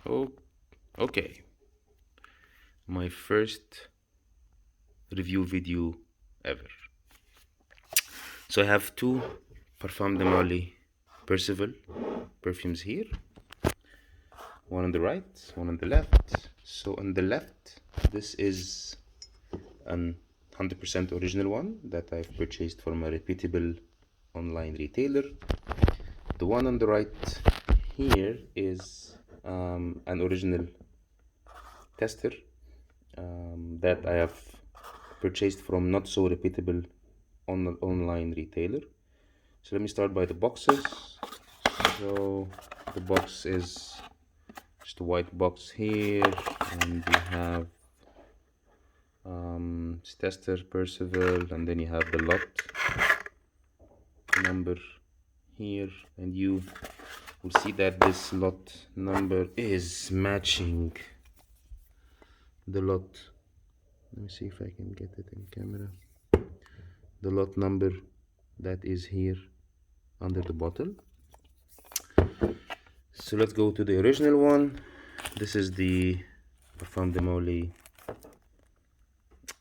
Oh, okay. My first review video ever. So I have two Parfum de Marly Percival perfumes here. One on the right, one on the left. So on the left, this is an 100% original one that I've purchased from a reputable online retailer. The one on the right here is an original tester that I have purchased from not so reputable online retailer. So let me start by the boxes. So the box is just a white box here, and you have tester Percival, and then you have the lot number here, and you will see that this lot number is matching the lot. Let me see if I can get it in camera. The lot number that is here under the bottle. So let's go to the original one. This is the Parfum de Marly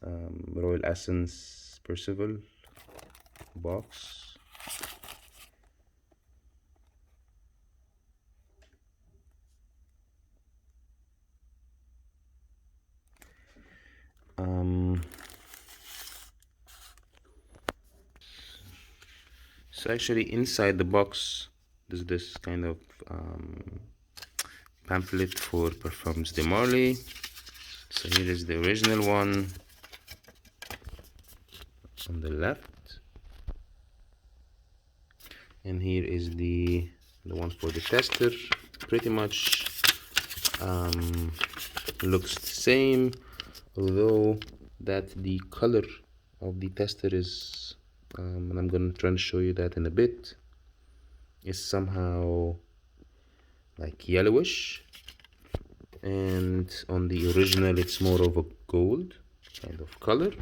Royal Essence Percival box. So actually inside the box there's this kind of pamphlet for Parfums de Marly. So here is the original one on the left, and here is the one for the tester. Pretty much looks the same, although that the color of the tester is and I'm gonna try to show you that in a bit, is somehow like yellowish, and on the original it's more of a gold kind of color.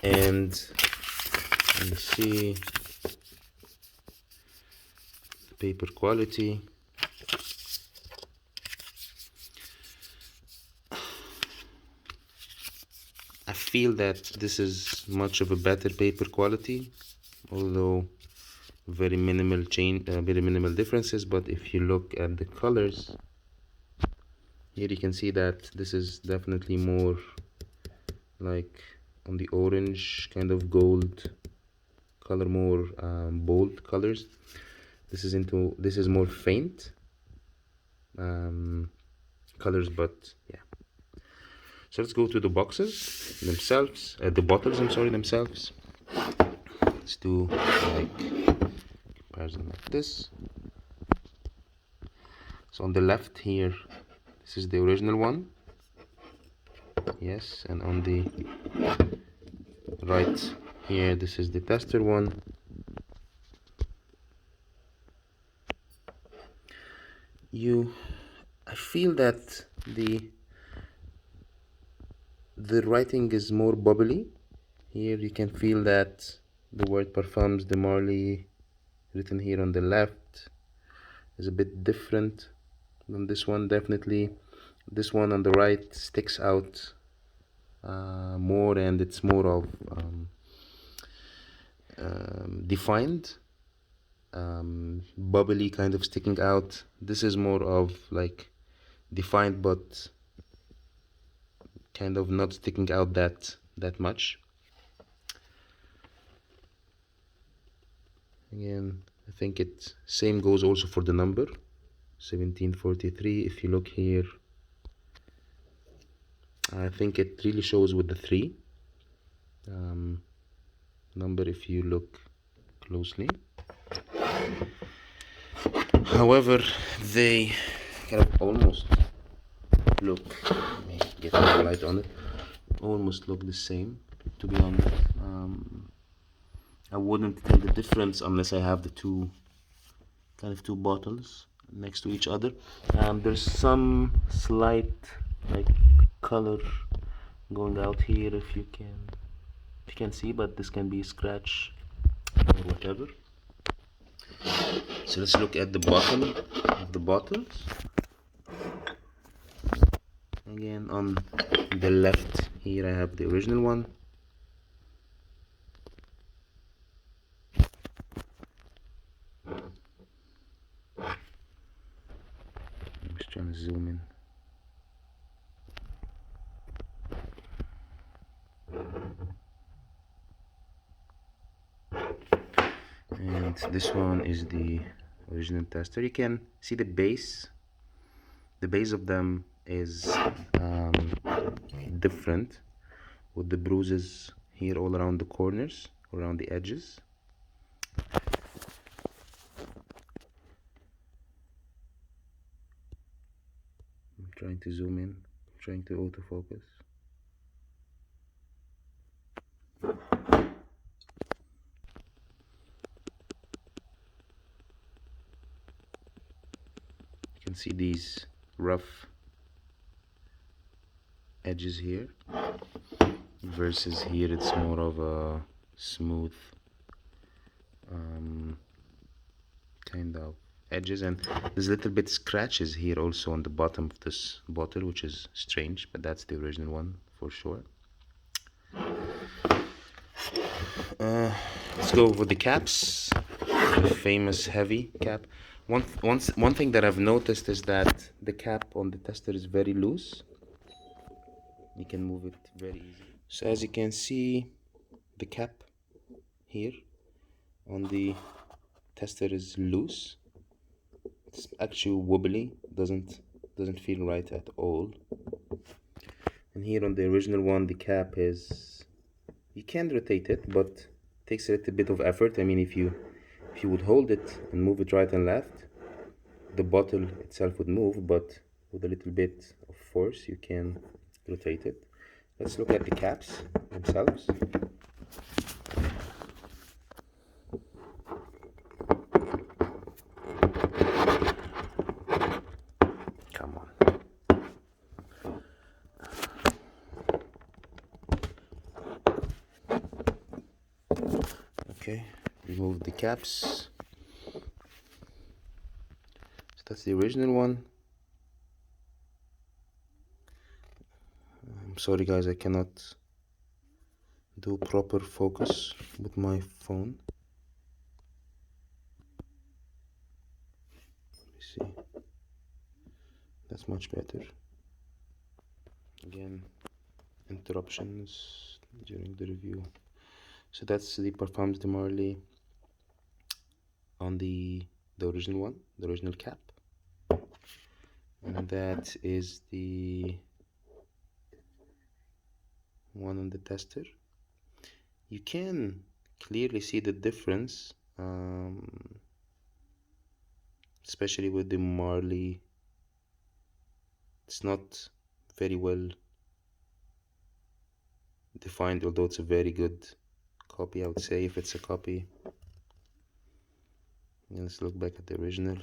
And let me see the paper quality. I feel that this is much of a better paper quality, although very minimal differences. But if you look at the colors here, you can see that this is definitely more like on the orange kind of gold color, more bold colors. This is more faint colors, but yeah. So let's go to the boxes themselves, the bottles, I'm sorry, themselves. Let's do like comparison like this. So on the left here, this is the original one. Yes, and on the right here, this is the tester one. I feel that the writing is more bubbly. Here you can feel that the word Parfums de Marly written here on the left is a bit different than this one. Definitely this one on the right sticks out more, and it's more of defined, bubbly, kind of sticking out. This is more of like defined, but kind of not sticking out that much. Again, I think it same goes also for the number 1743. If you look here, I think it really shows with the 3 number if you look closely. However, they kind of almost look, let me get more light on it, almost look the same, to be honest. I wouldn't tell the difference unless I have the two bottles next to each other. There's some slight like color going out here, if you can see, but this can be a scratch or whatever. So let's look at the bottom of the bottles. Again, on the left here I have the original one. I'm just trying to zoom in. And this one is the original tester. You can see the base. The base of them is different, with the bruises here all around the corners, around the edges. I'm trying to zoom in, trying to autofocus. You can see these rough edges here, versus here it's more of a smooth kind of edges, and there's a little bit scratches here also on the bottom of this bottle, which is strange, but that's the original one for sure. Let's go over the caps. The famous heavy cap. One thing that I've noticed is that the cap on the tester is very loose. You can move it very easily. So as you can see, the cap here on the tester is loose. It's actually wobbly, doesn't feel right at all. And here on the original one, the cap is, you can rotate it, but it takes a little bit of effort. I mean, if you would hold it and move it right and left, the bottle itself would move, but with a little bit of force you can rotate it. Let's look at the caps themselves. Come on. Okay, remove the caps. So that's the original one. I'm sorry guys, I cannot do proper focus with my phone. Let me see. That's much better. Again, interruptions during the review. So that's the Parfums de Marly on the original one, the original cap. And that is the one on the tester. You can clearly see the difference, especially with the Marly. It's not very well defined, although it's a very good copy, I would say, if it's a copy. Let's look back at the original.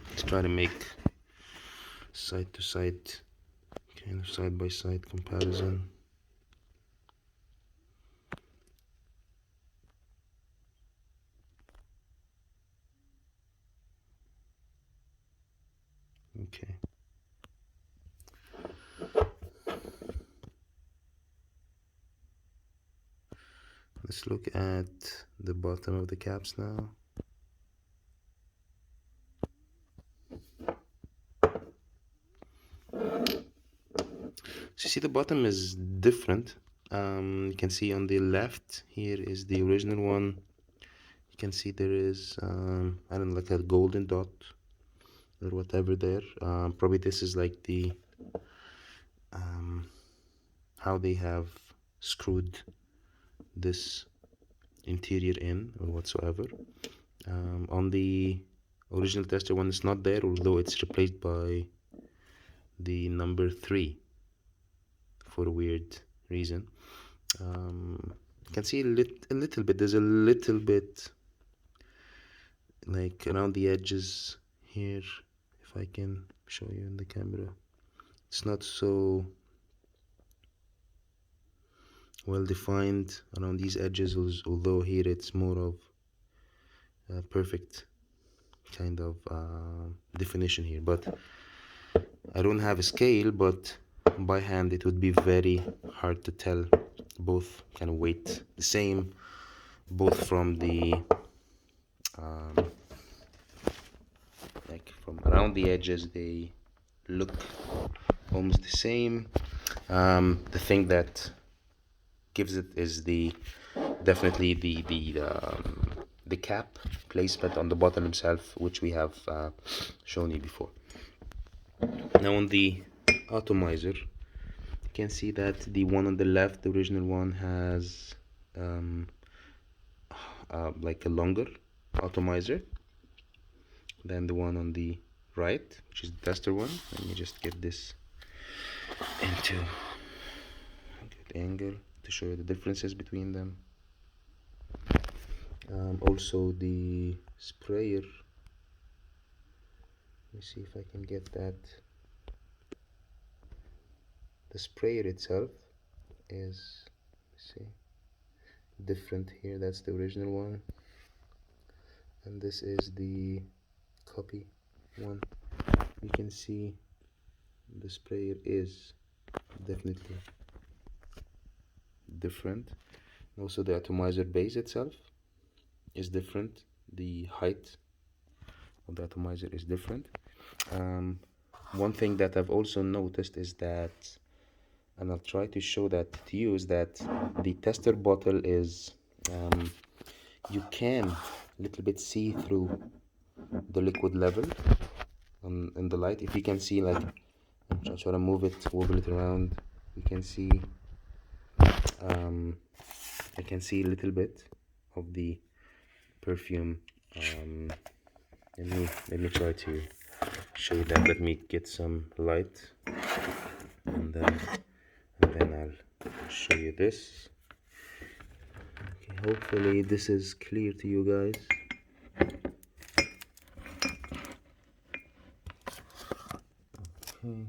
Let's try to make side to side, kind of side by side comparison. Okay. Let's look at the bottom of the caps now. So you see the bottom is different. You can see on the left here is the original one. You can see there is, I don't know, like a golden dot or whatever there. Probably this is like the, how they have screwed this interior in or whatsoever. On the original tester one, it's not there, although it's replaced by the number 3 for a weird reason. You can see a little bit, there's a little bit like around the edges here, if I can show you in the camera. It's not so well defined around these edges, although here it's more of a perfect kind of definition here. But I don't have a scale, but by hand it would be very hard to tell. Both kind of weight the same, both from the um, like from around the edges they look almost the same. The thing that gives it is definitely the cap placement on the bottle himself, which we have shown you before. Now on the atomizer, you can see that the one on the left, the original one, has like a longer atomizer than the one on the right, which is the tester one. Let me just get this into a good angle to show you the differences between them. Also the sprayer, let me see if I can get that. The sprayer itself is, let's see, different here. That's the original one, and this is the copy one. You can see the sprayer is definitely different. Also the atomizer base itself is different. The height of the atomizer is different. One thing that I've also noticed is that, and I'll try to show that to you, is that the tester bottle is you can a little bit see through the liquid level in the light. If you can see, like, I'm trying to move it, wobble it around, you can see I can see a little bit of the perfume. Let me try to show you that. Let me get some light, and then I'll show you this. Okay, hopefully this is clear to you guys. Okay,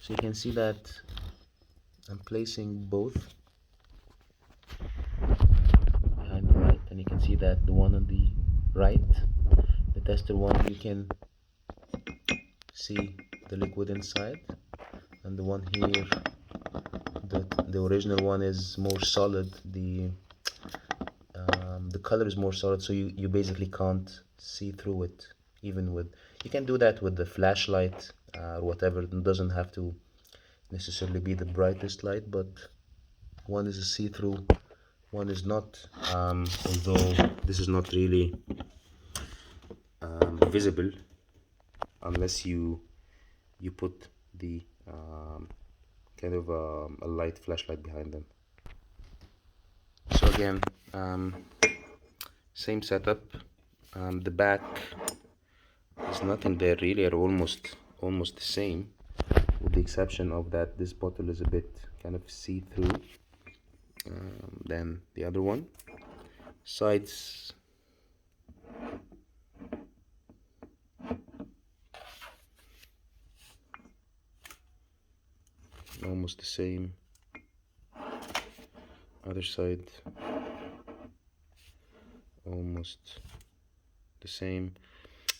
so you can see that I'm placing both behind the light, and you can see that the one on the right, the tester one, you can see the liquid inside, and the one here, the original one, is more solid. The color is more solid, so you basically can't see through it. Even with, you can do that with the flashlight or whatever. It doesn't have to necessarily be the brightest light, but one is a see-through, one is not, although this is not really visible unless you put the kind of a light flashlight behind them. So again, same setup. The back is nothing there really, are almost the same, with the exception of that this bottle is a bit kind of see-through than the other one. Sides, almost the same. Other side, almost the same.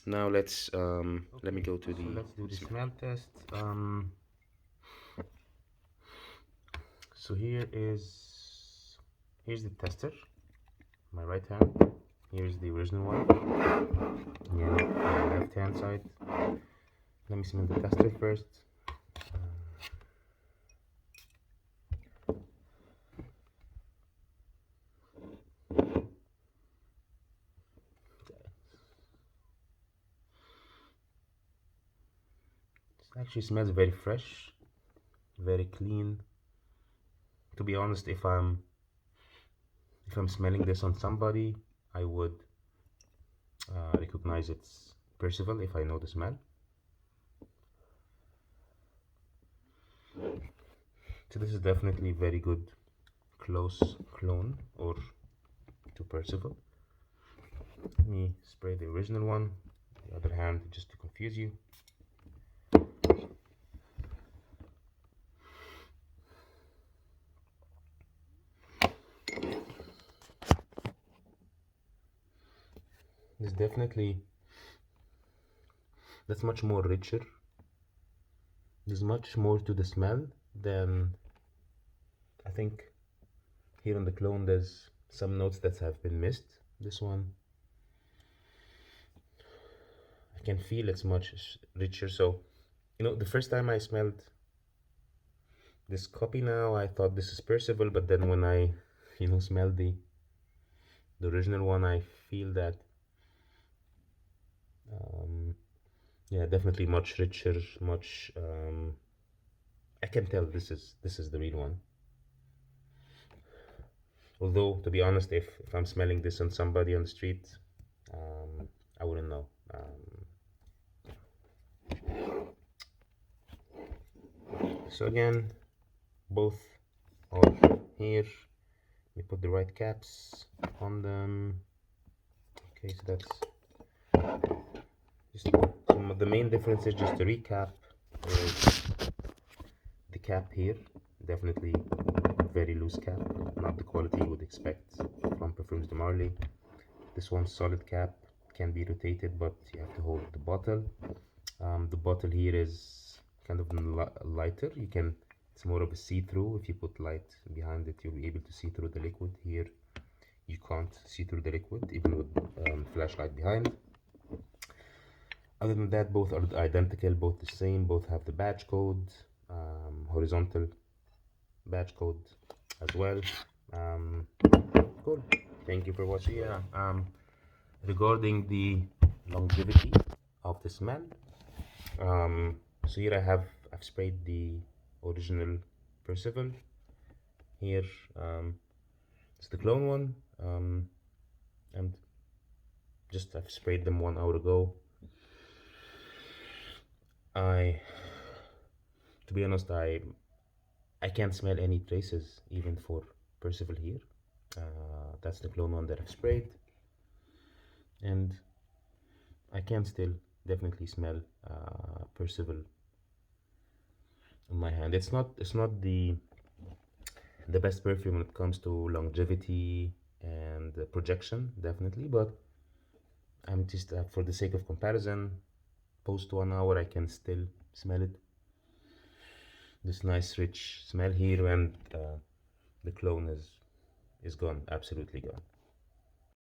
Now let's let me go to the, let's do the smell test. So here's the tester, my right hand. Here's the original one, yeah, on the left hand side. Let me smell the tester first. It actually smells very fresh, very clean. To be honest, if I'm smelling this on somebody, I would recognize it's Percival if I know the smell. So this is definitely very good close clone or to Percival. Let me spray the original one, the other hand, just to confuse you. This definitely, that's much more richer There's much more to the smell than I think. Here on the clone there's some notes that have been missed. This one I can feel it's much richer. So, the first time I smelled this copy now, I thought this is Percival, but then when I, smell the original one, I feel that, yeah, definitely much richer, much, I can tell this is the real one. Although, to be honest, if I'm smelling this on somebody on the street, I wouldn't know. So again, both are here. We put the right caps on them. Okay, so that's just some of the main differences. Just to recap, is the cap here, definitely very loose cap, not the quality you would expect from Parfums de Marly. This one's solid cap, can be rotated, but you have to hold the bottle. The bottle here is kind of lighter. It's more of a see-through. If you put light behind it, you'll be able to see through the liquid. Here, you can't see through the liquid, even with flashlight behind. Other than that, both are identical, both the same, both have the badge code, horizontal badge code as well. Cool. Thank you for watching. Yeah. Regarding the longevity of the smell, so here I've sprayed the original Percival. Here, it's the clone one, and just I've sprayed them 1 hour ago. To be honest, I can't smell any traces even for Percival here. That's the clone one that I've sprayed, and I can still definitely smell Percival in my hand. It's not the best perfume when it comes to longevity and projection, definitely, but I'm just for the sake of comparison, post 1 hour I can still smell it. This nice rich smell here, and the clone is gone, absolutely gone.